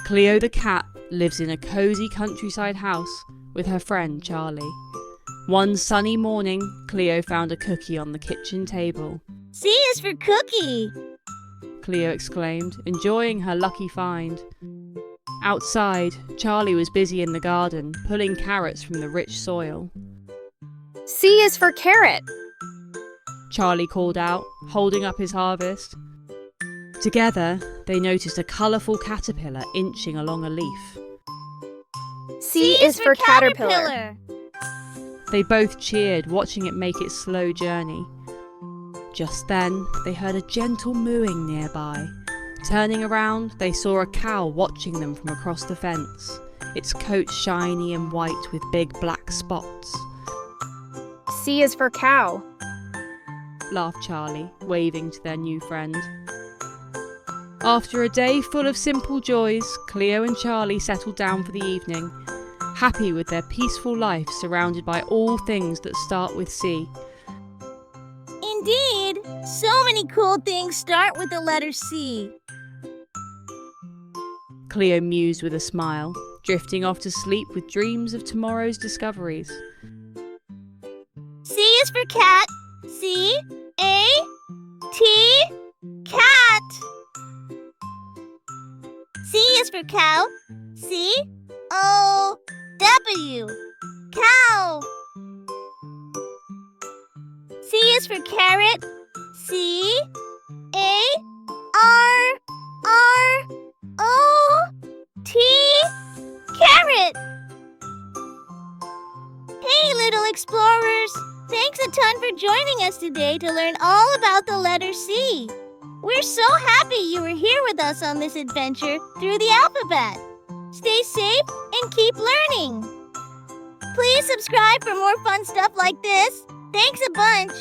Cleo the cat lives in a cozy countryside house with her friend Charlie. One sunny morning, Cleo found a cookie on the kitchen table. C is for cookie! Cleo exclaimed, enjoying her lucky find. Outside, Charlie was busy in the garden, pulling carrots from the rich soil. C is for carrot! Charlie called out, holding up his harvest. Together, they noticed a colourful caterpillar inching along a leaf. C is for caterpillar! They both cheered, watching it make its slow journey. Just then, they heard a gentle mooing nearby. Turning around, they saw a cow watching them from across the fence, its coat shiny and white with big black spots. C is for cow! Laughed Charlie, waving to their new friend. After a day full of simple joys, Cleo and Charlie settled down for the evening, happy with their peaceful life surrounded by all things that start with C. Indeed! So many cool things start with the letter C. Cleo mused with a smile, drifting off to sleep with dreams of tomorrow's discoveries. C is for cat. C-A-T, cat. C is for cow. C-O-W, cow. C is for carrot. C-A-R-R-O-T, carrot. Hey, little explorers! Thanks a ton for joining us today to learn all about the letter C. We're so happy you were here with us on this adventure through the alphabet. Stay safe and keep learning. Please subscribe for more fun stuff like this. Thanks a bunch.